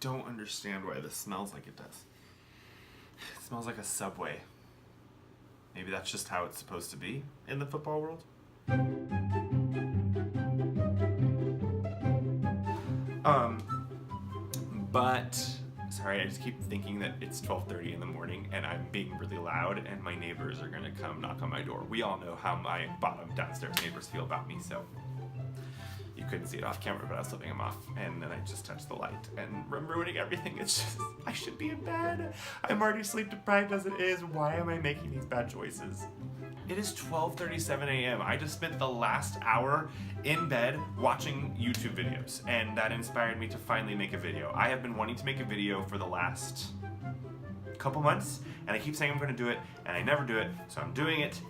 don't understand why this smells like it does. It smells like a Subway. Maybe that's just how it's supposed to be in the football world. But sorry, I just keep thinking that it's 12:30 in the morning and I'm being really loud and my neighbors are gonna come knock on my door. We all know how my bottom downstairs neighbors feel about me, so you couldn't see it off camera, but I was flipping them off, and then I just touched the light, and I'm ruining everything. It's just, I should be in bed. I'm already sleep deprived as it is. Why am I making these bad choices? It is 12:37 a.m. I just spent the last hour in bed watching YouTube videos, and that inspired me to finally make a video. I have been wanting to make a video for the last couple months, and I keep saying I'm gonna do it, and I never do it, so I'm doing it.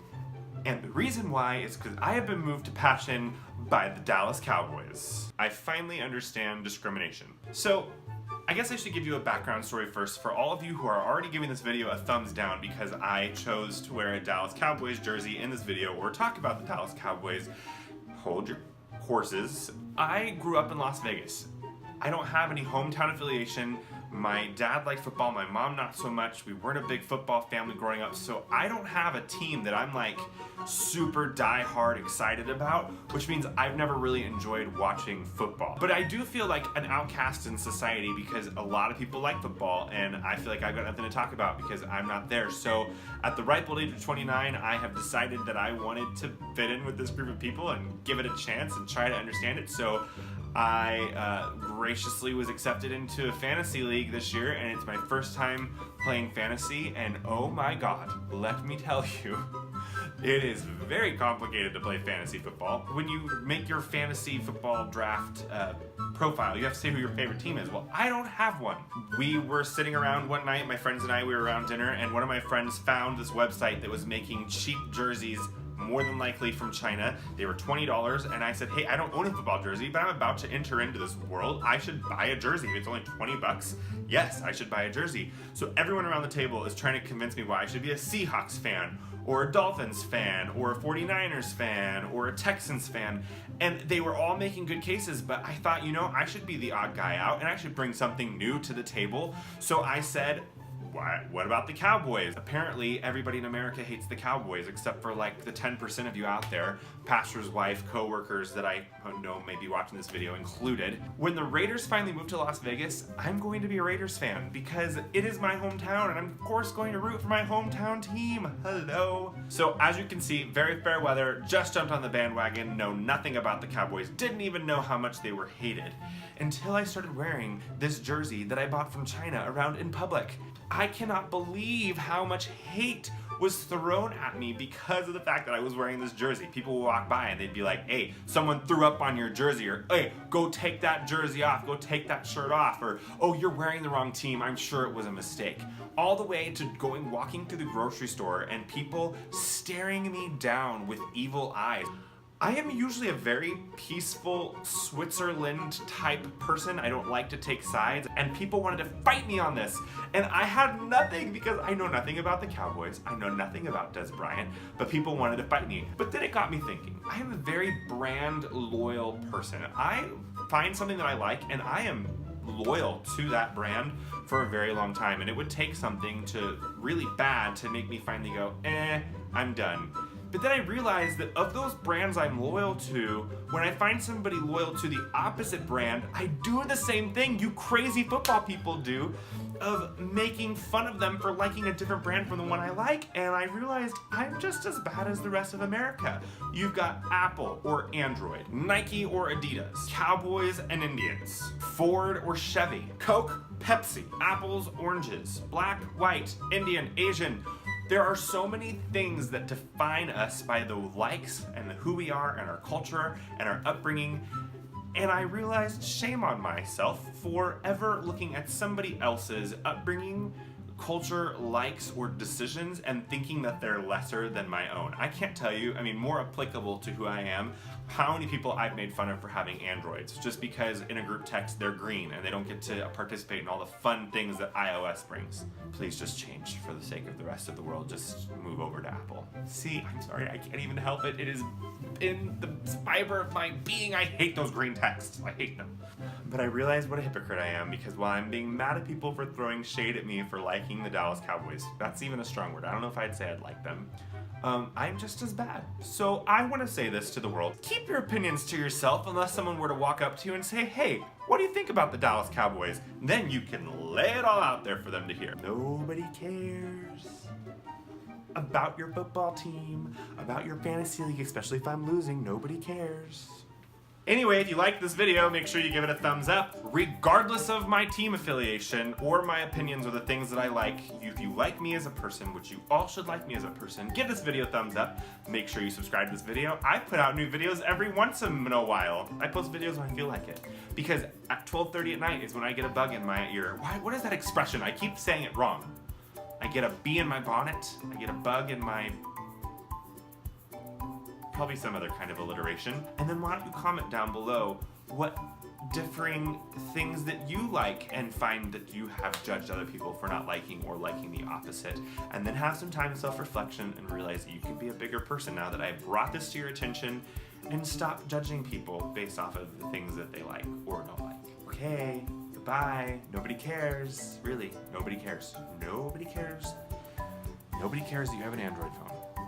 And the reason why is because I have been moved to passion by the Dallas Cowboys. I finally understand discrimination. So, I guess I should give you a background story first for all of you who are already giving this video a thumbs down because I chose to wear a Dallas Cowboys jersey in this video or talk about the Dallas Cowboys. Hold your horses. I grew up in Las Vegas. I don't have any hometown affiliation. My dad liked football, my mom not so much. We weren't a big football family growing up, so I don't have a team that I'm like super die-hard excited about, which means I've never really enjoyed watching football. But I do feel like an outcast in society because a lot of people like football and I feel like I've got nothing to talk about because I'm not there. So at the ripe old age of 29, I have decided that I wanted to fit in with this group of people and give it a chance and try to understand it. So I graciously was accepted into a fantasy league this year, and it's my first time playing fantasy, and oh my god, let me tell you, it is very complicated to play fantasy football. When you make your fantasy football draft profile, you have to say who your favorite team is. Well, I don't have one. We were sitting around one night, my friends and I, we were around dinner, and one of my friends found this website that was making cheap jerseys, more than likely from China. They were $20, and I said, hey, I don't own a football jersey, but I'm about to enter into this world. I should buy a jersey. If it's only 20 bucks, yes, I should buy a jersey. So everyone around the table is trying to convince me why I should be a Seahawks fan, or a Dolphins fan, or a 49ers fan, or a Texans fan. And they were all making good cases, but I thought, you know, I should be the odd guy out, and I should bring something new to the table. So I said, what about the Cowboys? Apparently, everybody in America hates the Cowboys, except for like the 10% of you out there, pastor's wife, co-workers that I know may be watching this video included. When the Raiders finally move to Las Vegas, I'm going to be a Raiders fan because it is my hometown, and I'm of course going to root for my hometown team. Hello. So as you can see, very fair weather, just jumped on the bandwagon, know nothing about the Cowboys, didn't even know how much they were hated, until I started wearing this jersey that I bought from China around in public. I cannot believe how much hate was thrown at me because of the fact that I was wearing this jersey. People would walk by and they'd be like, hey, someone threw up on your jersey, or hey, go take that jersey off, go take that shirt off, or oh, you're wearing the wrong team, I'm sure it was a mistake. All the way to walking through the grocery store and people staring me down with evil eyes. I am usually a very peaceful Switzerland type person. I don't like to take sides, and people wanted to fight me on this. And I had nothing because I know nothing about the Cowboys. I know nothing about Des Bryant, but people wanted to fight me. But then it got me thinking. I am a very brand loyal person. I find something that I like and I am loyal to that brand for a very long time. And it would take something really bad to make me finally go, I'm done. But then I realized that of those brands I'm loyal to, when I find somebody loyal to the opposite brand, I do the same thing you crazy football people do, of making fun of them for liking a different brand from the one I like, and I realized I'm just as bad as the rest of America. You've got Apple or Android, Nike or Adidas, Cowboys and Indians, Ford or Chevy, Coke, Pepsi, apples, oranges, black, white, Indian, Asian. There are so many things that define us by the likes and who we are and our culture and our upbringing. And I realized shame on myself for ever looking at somebody else's upbringing, culture, likes, or decisions and thinking that they're lesser than my own. I can't tell you, I mean, more applicable to who I am, how many people I've made fun of for having Androids, just because in a group text they're green and they don't get to participate in all the fun things that iOS brings. Please just change for the sake of the rest of the world. Just move over to Apple. See, I'm sorry, I can't even help it. It is in the fiber of my being. I hate those green texts. I hate them. But I realize what a hypocrite I am, because while I'm being mad at people for throwing shade at me for liking the Dallas Cowboys, that's even a strong word. I don't know if I'd say I'd like them. I'm just as bad. So I want to say this to the world. Keep your opinions to yourself unless someone were to walk up to you and say, hey, what do you think about the Dallas Cowboys? Then you can lay it all out there for them to hear. Nobody cares about your football team, about your fantasy league, especially if I'm losing. Nobody cares. Anyway, if you liked this video, make sure you give it a thumbs up, regardless of my team affiliation or my opinions or the things that I like. If you like me as a person, which you all should like me as a person, give this video a thumbs up. Make sure you subscribe to this video. I put out new videos every once in a while. I post videos when I feel like it, because at 12:30 at night is when I get a bug in my ear. What is that expression? I keep saying it wrong. I get a bee in my bonnet. I get a bug in my... probably some other kind of alliteration. And then why don't you comment down below what differing things that you like and find that you have judged other people for not liking or liking the opposite. And then have some time of self-reflection and realize that you can be a bigger person now that I brought this to your attention, and stop judging people based off of the things that they like or don't like. Okay, goodbye. Nobody cares. Really, nobody cares. Nobody cares. Nobody cares that you have an Android phone.